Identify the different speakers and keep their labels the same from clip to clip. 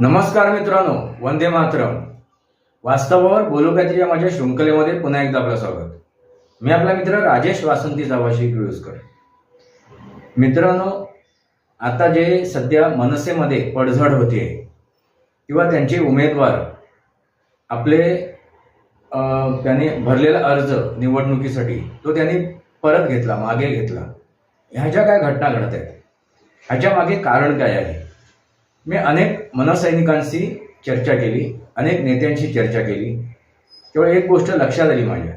Speaker 1: नमस्कार मित्रांनो, वंदे मातरम. वास्तवावर बोलू काहीतरी या माझ्या शृंखलेमध्ये पुन्हा एकदा आपलं स्वागत. मी आपला मित्र राजेश वासंती जावाशी किळुसकर. मित्रांनो, आता जे सध्या मनसेमध्ये पडझड होते किंवा त्यांचे उमेदवार आपले त्यांनी भरलेला अर्ज निवडणुकीसाठी तो त्यांनी परत घेतला, मागे घेतला. ह्या ज्या काय घटना घडत आहेत ह्याच्या मागे कारण काय आहे? मी अनेक मनसैनिकांशी चर्चा केली, अनेक नेत्यांशी चर्चा केली. केवळ एक गोष्ट लक्षात आली माझ्या,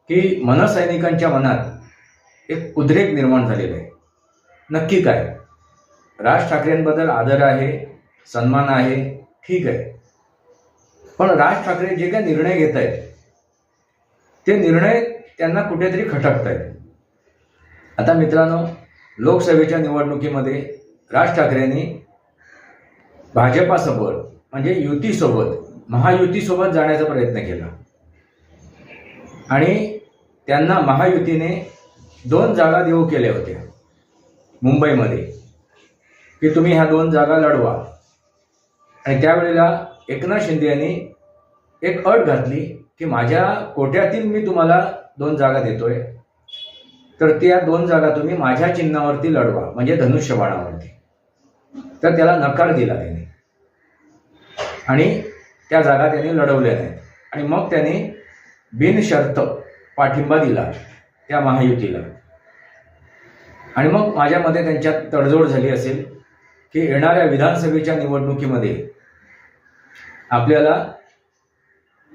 Speaker 1: की मनसैनिकांच्या मनात एक उद्रेक निर्माण झालेला आहे. नक्की काय? राज ठाकरेंबद्दल आदर आहे, सन्मान आहे, ठीक आहे. पण राज ठाकरे जे काही निर्णय घेत आहेत ते निर्णय त्यांना कुठेतरी खटकत आहेत. आता मित्रांनो, लोकसभेच्या निवडणुकीमध्ये राज ठाकरेंनी भाजपासोबत म्हणजे युतीसोबत, महायुतीसोबत जाण्याचा प्रयत्न केला आणि त्यांना महायुतीने 2 जागा देऊ केल्या होत्या मुंबईमध्ये, की तुम्ही ह्या 2 जागा लढवा. आणि त्यावेळेला एकनाथ शिंदे यांनी एक अट घातली की माझ्या कोट्यातील मी तुम्हाला 2 जागा देतोय, तर त्या 2 जागा तुम्ही माझ्या चिन्हावरती लढवा, म्हणजे धनुष्यबाणावरती. तर त्याला नकार दिला त्यांनी आणि त्या जागा त्यांनी लढवल्या नाहीत. आणि मग त्यांनी बिनशर्त पाठिंबा दिला त्या महायुतीला. आणि मग माझ्या मते त्यांच्यात तडजोड झाली असेल की येणाऱ्या विधानसभेच्या निवडणुकीमध्ये आपल्याला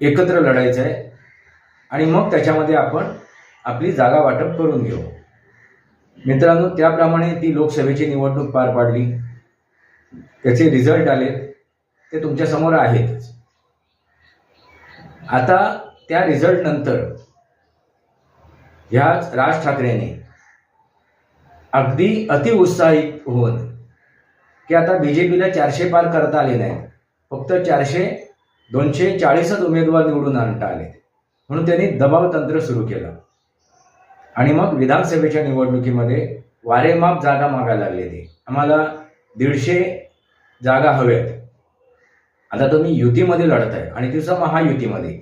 Speaker 1: एकत्र लढायचं आहे आणि मग त्याच्यामध्ये आपण आपली जागा वाटप करून घेऊ. मित्रांनो, त्याप्रमाणे ती लोकसभेची निवडणूक पार पाडली. त्याचे रिझल्ट आले, ते तुमच्यासमोर आहेतच. आता त्या रिझल्ट नंतर ह्याच राज ठाकरेंनी अगदी अतिउत्साहित होऊन की आता बीजेपीला 400 पार करता आले नाहीत, फक्त 240च उमेदवार निवडून आणता आले, म्हणून त्यांनी दबाव तंत्र सुरू केलं. आणि मग विधानसभेच्या निवडणुकीमध्ये वारेमाप जागा मागायला लागले. ते आम्हाला 150 जागा हव्यात. आता तुम्ही युतीमध्ये लढताय आणि तिचं महायुतीमध्ये,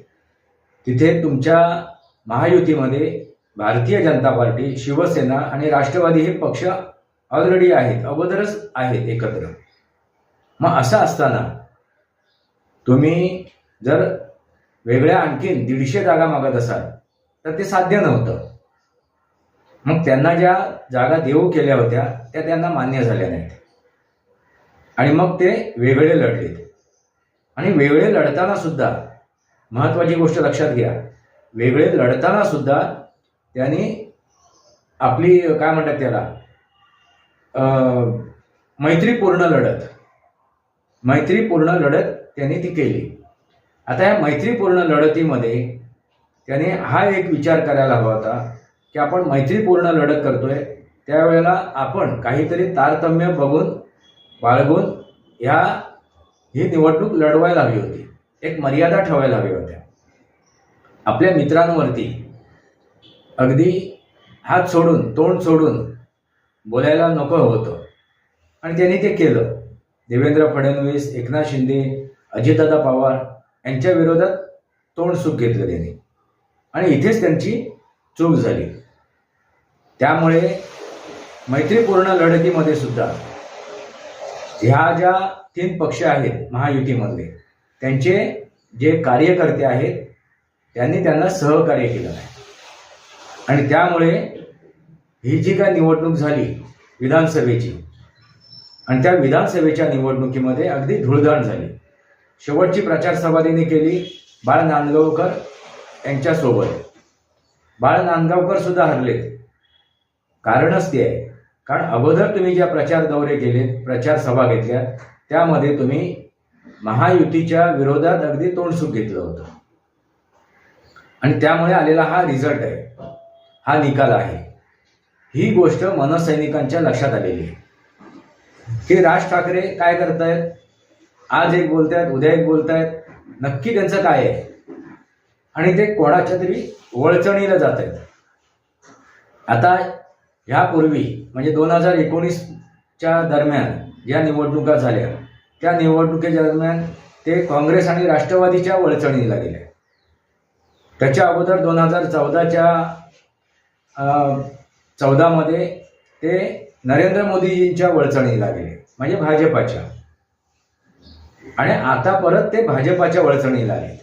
Speaker 1: तिथे तुमच्या महायुतीमध्ये भारतीय जनता पार्टी, शिवसेना आणि राष्ट्रवादी हे पक्ष ऑलरेडी आहेत, अगोदरच आहेत एकत्र. मग असं असताना तुम्ही जर वेगळ्या आणखीन 150 जागा मागत असाल तर ते साध्य नव्हतं. मग त्यांना ज्या जागा देऊ केल्या होत्या त्या त्यांना मान्य झाल्या नाहीत आणि मग ते वेगळे लढलेत. आणि वेगळे लढताना सुद्धा महत्त्वाची गोष्ट लक्षात घ्या, वेगळे लढताना सुद्धा त्यांनी आपली काय म्हणतात त्याला मैत्रीपूर्ण लढत त्यांनी ती केली. आता या मैत्रीपूर्ण लढतीमध्ये त्याने हा एक विचार करायला हवा होता की आपण मैत्रीपूर्ण लढत करतोय, त्यावेळेला आपण काहीतरी तारतम्य बाळगून ही निवडणूक लढवायला हवी होती, एक मर्यादा ठेवायला हवी होत्या. आपल्या मित्रांवरती अगदी हात सोडून, तोंड सोडून बोलायला नको होतं आणि त्यांनी ते केलं. देवेंद्र फडणवीस, एकनाथ शिंदे, अजितदादा पवार यांच्या विरोधात तोंडसुख घेतलं त्यांनी आणि इथेच त्यांची चूक झाली. त्यामुळे मैत्रीपूर्ण लढतीमध्ये सुद्धा ह्या ज्या 3 पक्ष आहेत महायुतीमधले, त्यांचे जे कार्यकर्ते आहेत त्यांनी त्यांना सहकार्य केलं नाही. आणि त्यामुळे ही जी काय निवडणूक झाली विधानसभेची, आणि त्या विधानसभेच्या निवडणुकीमध्ये अगदी धुळधाण झाली. शेवटची प्रचारसभा त्यांनी केली बाळ नांदगावकर यांच्यासोबत. बाळ नांदगावकर सुद्धा हरलेत. कारणच ते आहे, कारण अगोदर तुम्ही ज्या प्रचार दौरे केले, प्रचार सभा घेतल्या, त्यामध्ये तुम्ही महायुतीच्या विरोधात अगदी तोंडसुख घेतलं होतं. आणि त्यामुळे आलेला हा रिझल्ट आहे, हा निकाल आहे. ही गोष्ट मनसैनिकांच्या लक्षात आलेली आहे की राज ठाकरे काय करतायत, आज एक बोलतायत, उद्या एक बोलतायत, नक्की त्यांचं काय आहे आणि ते कोणाच्या तरी वळचणीला जात आहेत. आता ह्यापूर्वी म्हणजे 2019च्या दरम्यान ज्या निवडणुका झाल्या त्या निवडणुकीच्या दरम्यान ते काँग्रेस आणि राष्ट्रवादीच्या वळचणीला गेले. त्याच्या अगोदर 2014मध्ये ते नरेंद्र मोदीजींच्या वळचणीला गेले, म्हणजे भाजपाच्या. आणि आता परत ते भाजपाच्या वळचणीला आले.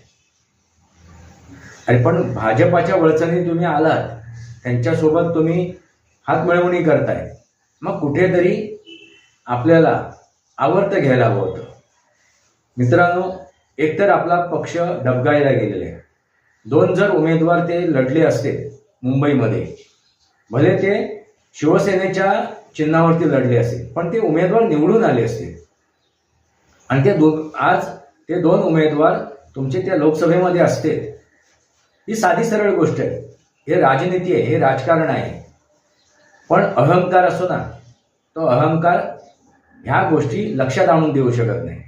Speaker 1: अरे पण भाजपाच्या वळचणी तुम्ही आलात, त्यांच्यासोबत तुम्ही हातमिळवणी करताय, मग कुठेतरी आपल्याला आवर्त घ्यायला हवं होतं. मित्रांनो, एकतर आपला पक्ष डबघाईला गेलेला आहे. 2 जर उमेदवार ते लढले असते मुंबईमध्ये, भले ते शिवसेनेच्या चिन्हावरती लढले असते, पण ते उमेदवार निवडून आले असते. आणि आज ते 2 उमेदवार तुमचे त्या लोकसभेमध्ये असते. ही साधी सरळ गोष्ट आहे. हे राजनीती आहे, हे राजकारण आहे. पण अहंकार असतो ना, तो अहंकार ह्या गोष्टी लक्षात आणून देऊ शकत नाही.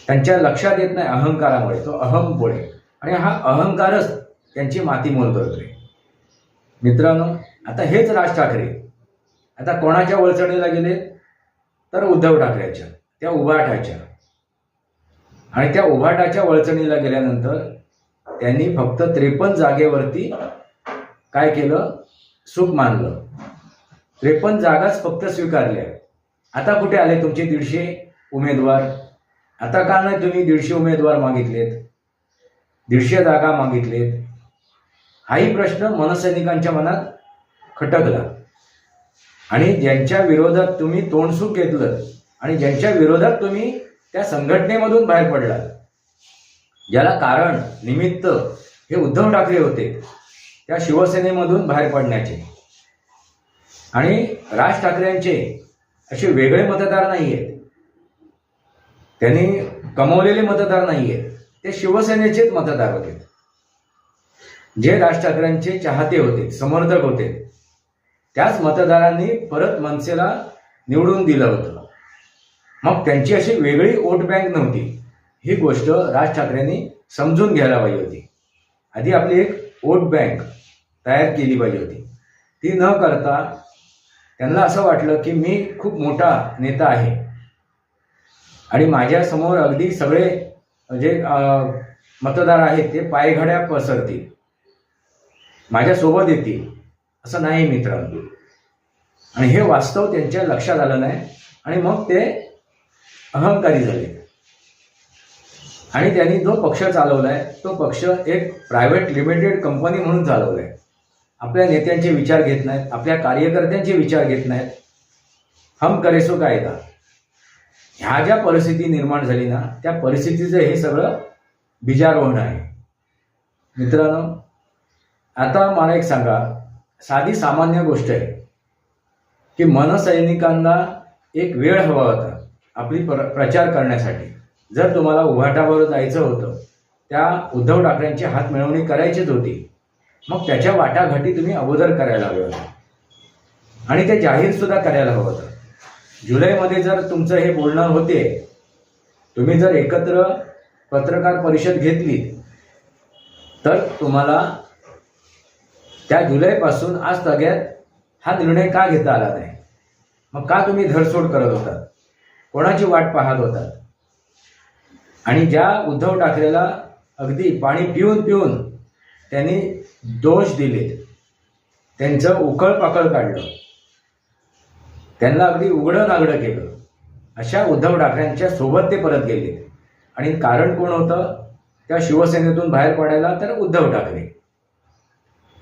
Speaker 1: त्यांच्या लक्षात येत नाही अहंकारामुळे, तो अहममुळे. आणि हा अहंकारच त्यांची मातीमोल करतोय. मित्रांनो, आता हेच राज ठाकरे आता कोणाच्या वळचणीला गेले, तर उद्धव ठाकरेच्या, त्या उभाटाच्या. आणि त्या उभाटाच्या वळचणीला गेल्यानंतर त्यांनी फक्त 53 जागेवरती काय केलं, सुख मानलं. 53 जागाच फक्त स्वीकारल्या. आता कुठे आले तुमचे 150 उमेदवार? आता का नाही तुम्ही 150 उमेदवार मागितलेत, 150 जागा मागितलेत? हाही प्रश्न मनसैनिकांच्या मनात खटकला. आणि ज्यांच्या विरोधात तुम्ही तोंडसूक घेतलं आणि ज्यांच्या विरोधात तुम्ही त्या संघटनेमधून बाहेर पडलात, ज्याला कारण निमित्त हे उद्धव ठाकरे होते, त्या शिवसेनेमधून बाहेर पडण्याचे. आणि राज ठाकरेंचे असे वेगळे मतदार नाही आहेत, त्यांनी कमवलेले मतदार नाही आहेत, ते शिवसेनेचेच मतदार होते, जे राज ठाकरेंचे चाहते होते, समर्थक होते. त्याच मतदारांनी परत मनसेला निवडून दिलं होतं. मग त्यांची अशी वेगळी वोट बँक नव्हती. ही गोष्ट राज ठाकरेंनी समजून घ्यायला पाहिजे होती. आधी आपली एक वोट बँक तयार केली पाहिजे होती. ती न करता त्यांना असं वाटलं की मी खूप मोठा नेता आहे आणि माझ्यासमोर अगदी सगळे जे मतदार आहेत ते पायघड्या पसरतील, माझ्यासोबत येतील. असं नाही मित्रांनो. आणि हे वास्तव त्यांच्या लक्षात आलं नाही आणि मग ते अहंकारी झाले. आणि त्यांनी जो पक्ष चालवलाय तो पक्ष एक प्रायव्हेट लिमिटेड कंपनी म्हणून चालवलाय. आपल्या नेत्यांचे विचार घेत नाहीत, आपल्या कार्यकर्त्यांचे विचार घेत नाहीत. हम करे सो कायदा. ह्या ज्या परिस्थिती निर्माण झाली ना, त्या परिस्थितीचं हे सगळं बीजारोहण आहे. मित्रांनो, आता मला एक सांगा, साधी सामान्य गोष्ट आहे की मनसैनिकांना एक वेळ हवा होता आपली प्रचार करण्यासाठी. जर तुम्हाला उभाटावर जायचं होतं, त्या उद्धव ठाकरेंची हात मिळवणी करायचीच होती, मग त्याच्या वाटाघाटी तुम्ही अगोदर करायला हव्या होत्या आणि ते जाहीर सुद्धा करायला हवं होतं. जुलैमध्ये जर तुमचं हे बोलणं होते, तुम्ही जर एकत्र पत्रकार परिषद घेतली, तर तुम्हाला त्या जुलैपासून आज तग्यात हा निर्णय का घेता आला नाही? मग का तुम्ही धरसोड करत होतात? कोणाची वाट पाहत होतात? आणि ज्या उद्धव ठाकरेला अगदी पाणी पिऊन पिऊन त्यांनी दोष दिले, त्यांचं उकळपाकळ काढलं, त्यांना अगदी उघडं नागडं केलं, अशा उद्धव ठाकरेंच्या सोबत ते परत गेले. आणि कारण कोण होतं त्या शिवसेनेतून बाहेर पडायला? तर उद्धव ठाकरे.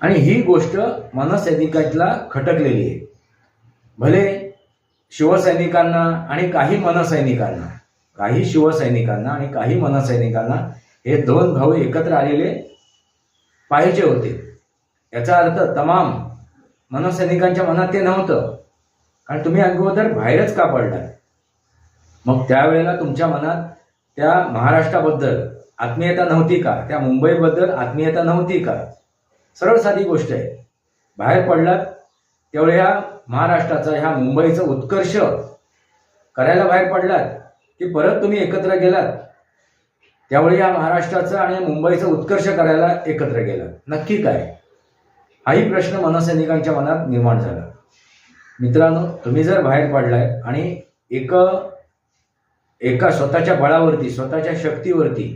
Speaker 1: आणि ही गोष्ट मनसैनिकांना खटकलेली आहे. भले शिवसैनिकांना आणि काही मनसैनिकांना, काही शिवसैनिकांना आणि काही मनसैनिकांना हे 2 भाऊ एकत्र आलेले पाहिजे होते. याचा अर्थ तमाम मनसैनिकांच्या मनात ते नव्हतं, कारण तुम्ही अगोदर बाहेरच का पडलात? मग त्यावेळेला तुमच्या मनात त्या महाराष्ट्राबद्दल आत्मीयता नव्हती का? त्या मुंबईबद्दल आत्मीयता नव्हती का? सरळ साधी गोष्ट आहे. बाहेर पडलात त्यावेळी ह्या महाराष्ट्राचा, ह्या मुंबईचा उत्कर्ष करायला बाहेर पडलात की परत तुम्ही एकत्र गेलात? त्यावेळी या महाराष्ट्राचं आणि मुंबईचं उत्कर्ष करायला एकत्र गेलात. नक्की काय? हाही प्रश्न मनसैनिकांच्या मनात निर्माण झाला. मित्रांनो, तुम्ही जर बाहेर पडलाय आणि एक एका स्वतःच्या बळावरती, स्वतःच्या शक्तीवरती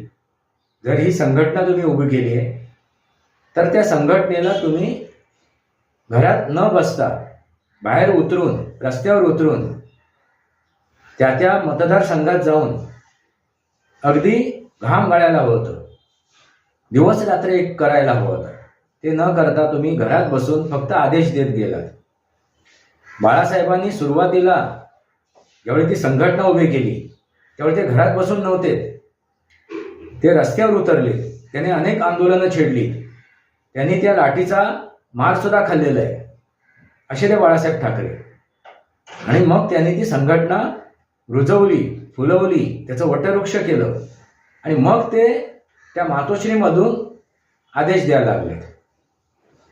Speaker 1: जर ही संघटना तुम्ही उभी केली आहे, तर त्या संघटनेला तुम्ही घरात न बसता बाहेर उतरून, रस्त्यावर उतरून, त्या मतदारसंघात जाऊन अगदी घाम गाळायला हवं होतं, दिवस रात्र एक करायला हवं होतं. ते न करता तुम्ही घरात बसून फक्त आदेश देत गेलात. बाळासाहेबांनी सुरुवातीला ज्यावेळी ती संघटना उभी केली त्यावेळी ते घरात बसून नव्हते, ते रस्त्यावर उतरले. त्याने अनेक आंदोलनं छेडली, त्यांनी त्या लाठीचा मारसुद्धा खाल्लेला आहे, असे ते बाळासाहेब ठाकरे. आणि मग त्यांनी ती संघटना रुजवली, फुलवली, त्याचं वटवृक्ष केलं आणि मग ते त्या मातोश्रीमधून आदेश द्यायला लागले.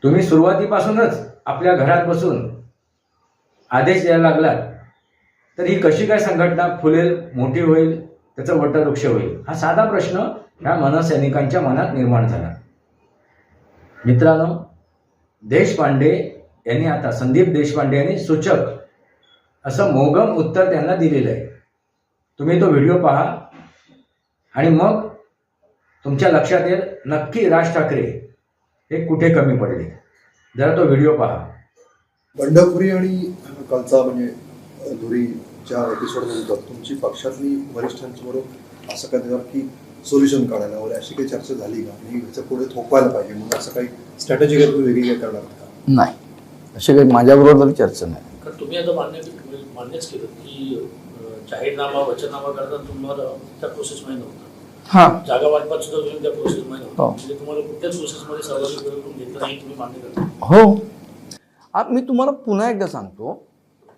Speaker 1: तुम्ही सुरुवातीपासूनच आपल्या घरात बसून आदेश द्यायला लागलात, तर ही कशी काय संघटना फुलेल, मोठी होईल, त्याचं वटवृक्ष होईल? हा साधा प्रश्न ह्या मनसैनिकांच्या मनात निर्माण झाला. मित्रांनो, देशपांडे यांनी आता, संदीप देशपांडे यांनी सूचक असं मोगम उत्तर त्यांना दिलेलं आहे. तुम्ही तो व्हिडिओ पहा आणि मग तुमच्या लक्षात येईल नक्की राज ठाकरे हे कुठे कमी पडले. जरा तो व्हिडिओ पहा.
Speaker 2: बंडखोरी आणि कालचा म्हणजे धुरीच्या एपिसोडनंतर तुमची पक्षातली वरिष्ठांसमोर असं काय की सोल्युशन काढायला वगैरे अशी काही चर्चा झाली का? आणि ह्याचं पुढे थोपवायला पाहिजे म्हणून असं काही स्ट्रॅटेजी वेगळी काय करणार का?
Speaker 3: नाही, अशी काही माझ्याबरोबर तरी चर्चा नाही.
Speaker 4: कारण तुम्ही आता मान्यच केलं की जाहीरनामा, वचननामा करताना तुम्हाला त्या प्रोसेस माहीत नव्हता.
Speaker 3: हां,
Speaker 4: जागा वाटपात सुद्धा तुम्ही त्या प्रोसेस माहीत नव्हता.
Speaker 3: हो.
Speaker 4: म्हणजे तुम्हाला कुठल्याच प्रोसेसमध्ये सहभागी करून घेतलं नाही, तुम्ही मान्य करता.
Speaker 3: हो. मी तुम्हाला पुन्हा एकदा सांगतो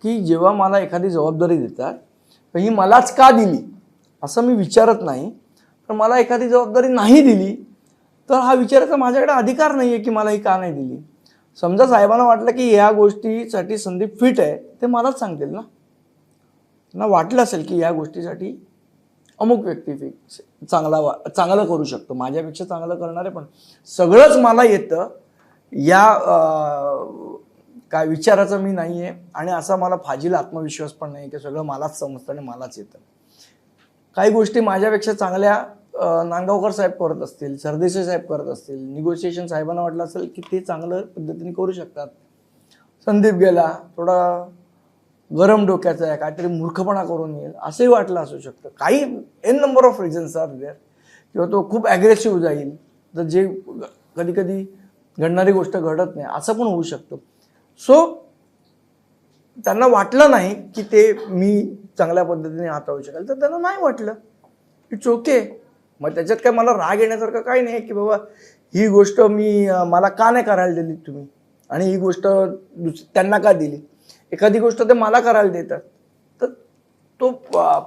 Speaker 3: की जेव्हा मला एखादी जबाबदारी देतात तर ही मलाच का दिली असं मी विचारत नाही. पण मला एखादी जबाबदारी नाही दिली तर हा विचारायचा माझ्याकडे अधिकार नाही आहे की मला ही का नाही दिली. समजा साहेबांना वाटलं की ह्या गोष्टीसाठी संदीप फिट आहे, ते मलाच सांगतील ना. त्यांना वाटलं असेल की या गोष्टीसाठी अमुक व्यक्ती चांगलं करू शकतो, माझ्यापेक्षा चांगलं करणारे पण सगळंच मला येतं या काय विचाराचं मी नाही आहे. आणि असा मला फाजील आत्मविश्वास पण नाही की सगळं मलाच समजतं आणि मलाच येतं. काही गोष्टी माझ्यापेक्षा चांगल्या नांदगावकर साहेब करत असतील, सरदेसाई साहेब करत असतील, निगोशिएशन साहेबांना वाटलं असेल की ते चांगलं पद्धतीने करू शकतात. संदीप गेला, थोडा गरम डोक्याचा आहे, काहीतरी मूर्खपणा करून येईल असंही वाटलं असू शकतं. काही n number of reasons are there. किंवा तो खूप ॲग्रेसिव्ह जाईल, तर जे कधी कधी घडणारी गोष्ट घडत नाही असं पण होऊ शकतं. सो त्यांना वाटलं नाही की ते मी चांगल्या पद्धतीने हाताळू शकेल, तर त्यांना नाही वाटलं, इट्स ओके. मग त्याच्यात काय मला राग येण्यासारखं काही नाही की बाबा ही गोष्ट मला का नाही करायला दिली तुम्ही आणि ही गोष्ट त्यांना का दिली. एखादी गोष्ट ते मला करायला देतात तर तो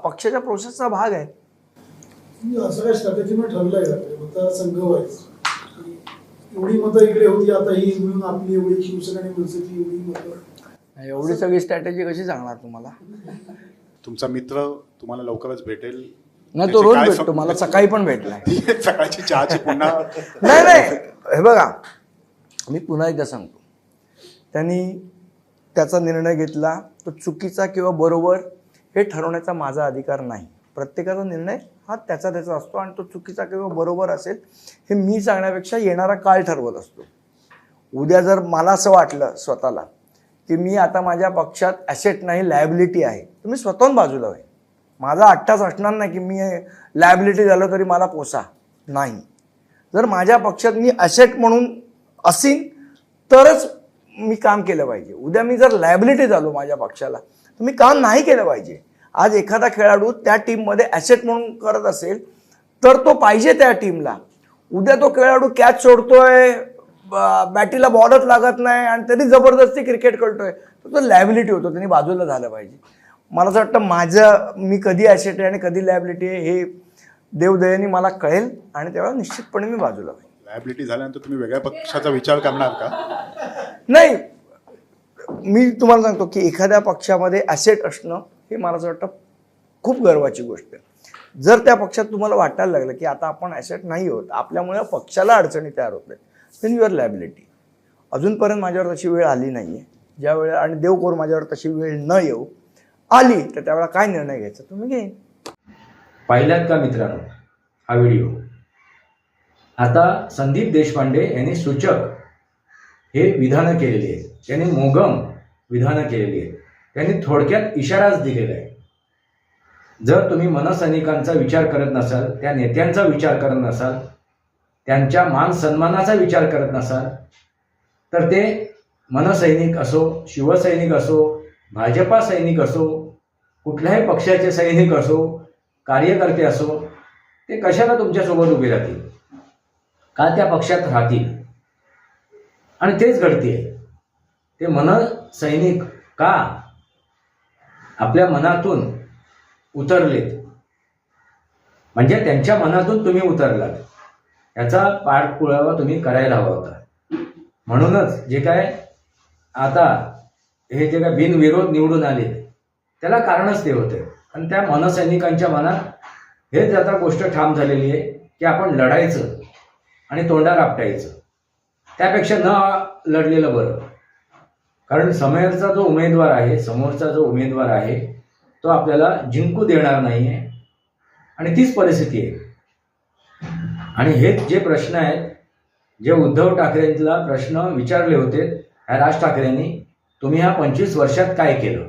Speaker 3: पक्षाच्या प्रोसेसचा भाग आहे.
Speaker 5: असं काय स्ट्रॅटेजीने ठरलंय का मत संघ व्हायचं, एवढी मतं इकडे होती, आता ही मिळून आपली एवढी शिवसेना आणि मनसेची एवढी मतं,
Speaker 3: एवढी सगळी स्ट्रॅटेजी कशी सांगणार तुम्हाला?
Speaker 6: तुमचा मित्र तुम्हाला लवकरच भेटेल
Speaker 3: नाही, तो रोज भेटतो मला, सकाळी पण भेटलाय.
Speaker 6: सकाळची चहाची पुन्हा
Speaker 3: नाही, हे बघा मी पुन्हा एकदा सांगतो, त्यांनी त्याचा निर्णय घेतला, तो चुकीचा किंवा बरोबर हे ठरवण्याचा माझा अधिकार नाही. प्रत्येकाचा निर्णय हा त्याचा असतो आणि तो चुकीचा किंवा बरोबर असेल हे मी सांगण्यापेक्षा येणारा काळ ठरवत असतो. उद्या जर मला असं वाटलं स्वतःला की मी आता माझ्या पक्षात ॲसेट नाही लायबिलिटी आहे, तर मी स्वतःहून बाजूला होईल. माझा अट्टाच असणार नाही की मी लायबिलिटी झालं तरी मला पोसा नाही. जर माझ्या पक्षात मी ॲसेट म्हणून असीन तरच मी काम केलं पाहिजे. उद्या मी जर लायबिलिटी झालो माझ्या पक्षाला तर मी काम नाही केलं पाहिजे. आज एखादा खेळाडू त्या टीममध्ये ॲसेट म्हणून करत असेल तर तो पाहिजे त्या टीमला. उद्या तो खेळाडू कॅच सोडतोय, बॅटीला बॉलच लागत नाही आणि तरी जबरदस्ती क्रिकेट खेळतोय, तर तो लायबिलिटी होतो, त्यांनी बाजूला झालं पाहिजे. मला असं वाटतं मी कधी ॲसेट आहे आणि कधी लायबिलिटी आहे हे देवदयेने मला कळेल आणि तेव्हा निश्चितपणे मी बाजूला होईल.
Speaker 6: लायबिलिटी झाल्यानंतर तुम्ही वेगळ्या पक्षाचा विचार करणार का?
Speaker 3: नाही, मी तुम्हाला सांगतो की एखाद्या पक्षामध्ये ॲसेट असणं हे मला असं वाटतं खूप गर्वाची गोष्ट आहे. जर त्या पक्षात तुम्हाला वाटायला लागलं की आता आपण ॲसेट नाही होत, आपल्यामुळे पक्षाला अडचणी तयार होत आहेत, देन युअर लायबिलिटी. अजूनपर्यंत माझ्यावर तशी वेळ आली नाही आहे. ज्या वेळ आणि देव करून माझ्यावर तशी वेळ न येऊ आली तर त्यावेळेला काय निर्णय घ्यायचा तुम्ही घेईन.
Speaker 1: पाहिलात का मित्रांनो हा व्हिडिओ? आता संदीप देशपांडे यांनी सूचक हे विधानं केलेली आहेत, त्यांनी मोगम विधानं केलेली आहेत, त्यांनी थोडक्यात इशाराच दिलेला आहे. जर तुम्ही मनसैनिकांचा विचार करत नसाल, त्या नेत्यांचा विचार करत नसाल, त्यांच्या मान सन्मानाचा विचार करत नसाल, तर ते मनसैनिक असो, शिवसैनिक असो, भाजपा सैनिक असो, कुठल्याही पक्षाचे सैनिक असो, कार्यकर्ते असो, ते कशाला तुमच्यासोबत उभे राहतील? का त्या पक्षात राहतील? आणि तेच घडते. ते मनसैनिक का आपल्या मनातून उतरलेत, म्हणजे त्यांच्या मनातून तुम्ही उतरलात, याचा पाठपुरावा तुम्ही करायला हवा होता. म्हणूनच जे काय आता हे जे काय बिनविरोध निवडून आले त्याला कारणच ते होते. आणि त्या मनसैनिकांच्या मनात हेच आता गोष्ट ठाम झालेली आहे की आपण लढायचं आणि तोंडावर आपटायचं, त्यापेक्षा न लढलेलं बरं. कारण समोरचा जो उमेदवार आहे तो आपल्याला जिंकू देणार नाही आहे, आणि तीच परिस्थिती आहे. आणि हेच जे प्रश्न आहेत, जे उद्धव ठाकरेंना प्रश्न विचारले होते ह्या राज ठाकरेंनी, तुम्ही ह्या 25 वर्षात काय केलं?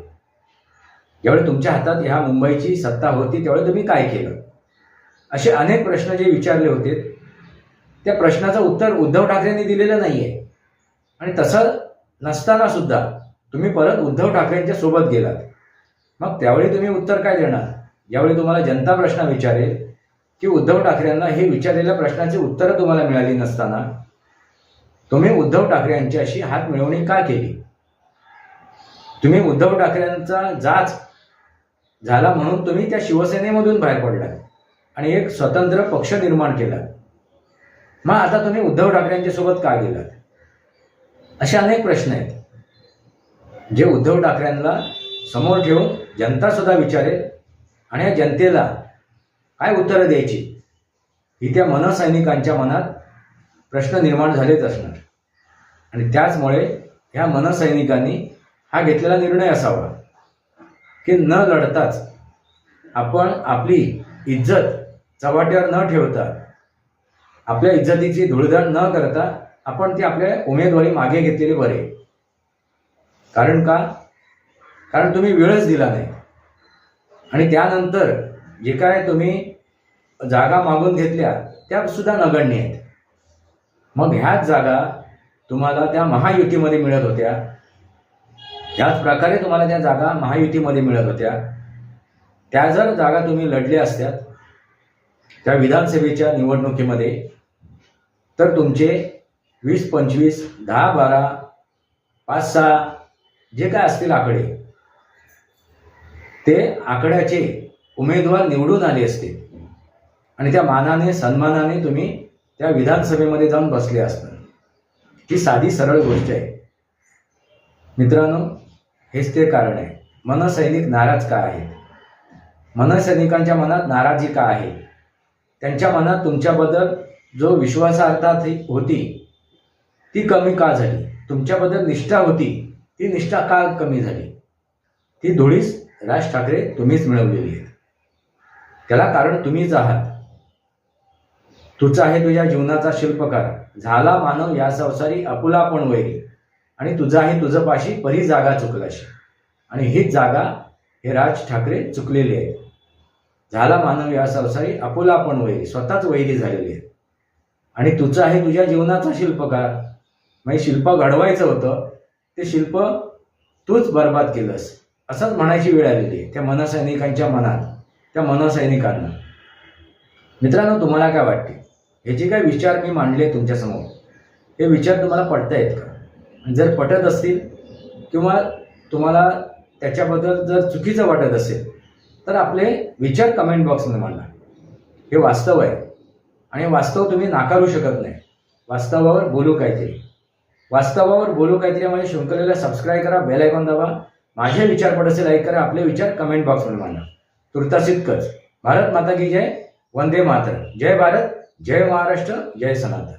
Speaker 1: ज्यावेळी तुमच्या हातात ह्या मुंबईची सत्ता होती त्यावेळी तुम्ही काय केलं? असे अनेक प्रश्न जे विचारले होते, त्या प्रश्नाचं उत्तर उद्धव ठाकरेंनी दिलेलं नाही आहे. आणि तसं नसताना सुद्धा तुम्ही परत उद्धव ठाकरेंच्या सोबत गेलात. मग त्यावेळी तुम्ही उत्तर काय देणार? ज्यावेळी तुम्हाला जनता प्रश्न विचारेल की उद्धव ठाकरेंना हे विचारलेल्या प्रश्नाची उत्तरं तुम्हाला मिळाली नसताना तुम्ही उद्धव ठाकरे यांच्याशी हात मिळवणी का केली? तुम्ही उद्धव ठाकरेंचा जाच झाला म्हणून तुम्ही त्या शिवसेनेमधून बाहेर पडलात आणि एक स्वतंत्र पक्ष निर्माण केला. मग आता तुम्ही उद्धव ठाकरेंच्या सोबत का गेलात? असे अनेक प्रश्न आहेत जे उद्धव ठाकरेंना समोर ठेवून जनता सुद्धा विचारेल, आणि या जनतेला काय उत्तरं द्यायची ही त्या मनसैनिकांच्या मनात प्रश्न निर्माण झालेच असणार. आणि त्याचमुळे ह्या मनसैनिकांनी हा घेतलेला निर्णय असावा की न लढताच आपण आपली इज्जत चव्हाट्यावर न ठेवता, आपल्या इज्जतीची धुळधाण न करता आपण ती आपल्या उमेदवारी मागे घेतलेली बरे. कारण का? कारण तुम्ही वेळच दिला नाही, आणि त्यानंतर जे काय तुम्ही जागा मागून घेतल्या त्या सुद्धा नगण्य आहेत. मग ह्याच जागा तुम्हाला त्या महायुतीमध्ये मिळत होत्या, ह्याच प्रकारे तुम्हाला त्या जागा महायुतीमध्ये मिळत होत्या. त्या जर जागा तुम्ही लढल्या असत्यात त्या विधानसभेच्या निवडणुकीमध्ये, तर तुमचे 20, 25, 10, 12, 5, 6 जे काय असतील आकडे, ते आकड्याचे उमेदवार निवडून आले असते, आणि त्या मानाने सन्मानाने तुम्ही त्या विधानसभेमध्ये जाऊन बसले असतात. ही साधी सरळ गोष्ट आहे मित्रांनो. हेच ते कारण आहे. मनसैनिक नाराज का आहेत? मनसैनिकांच्या मनात नाराजी का आहे? त्यांच्या मनात तुमच्याबद्दल जो विश्वासार्हता होती ती कमी का झाली? तुमच्याबद्दल निष्ठा होती ती निष्ठा का कमी झाली? ती धुळीस राज ठाकरे तुम्हीच मिळवलेली आहे. त्याला कारण तुम्हीच आहात. तुझा आहे तुझ्या जीवनाचा शिल्पकार, झाला मानव या संसारी आपुला पण वैरी, आणि तुझा आहे तुझं पाशी परी जागा चुकलाशी. आणि हीच जागा हे राज ठाकरे चुकलेले आहेत. झाला मानव या संसारी आपुला पण वैरी, स्वतःच वैरी झालेले आहेत. आणि तुझं आहे तुझ्या जीवनाचा शिल्पकार, म्हणजे शिल्प घडवायचं होतं, ते शिल्प तूच बर्बाद केलंस असंच म्हणायची वेळ आलेली आहे त्या मनसैनिकांच्या मनात, त्या मनसैनिकांना. मित्रांनो, तुम्हाला काय वाटते? हे जे काही विचार मी मांडले तुमच्यासमोर, हे विचार तुम्हाला पटतायत का? जर पटत असतील किंवा तुम्हाला त्याच्याबद्दल जर चुकीचं वाटत असेल तर आपले विचार कमेंट बॉक्समध्ये मांडा. हे वास्तव आहे, आणि वास्तव तुम्ही नाकारू शकत नाही. वास्तवावर बोलू काहीतरी. वास्तवावर बोलू काहीतरी म्हणजे शृंखलेला सबस्क्राईब करा, बेल आयकॉन दाबा, माझे विचार पडसे लाईक करा, आपले विचार कमेंट बॉक्समध्ये मांडा. तुर्तास इतकंच. भारत माता की जय, वंदे मातरम. जय भारत, जय महाराष्ट्र, जय सनातन.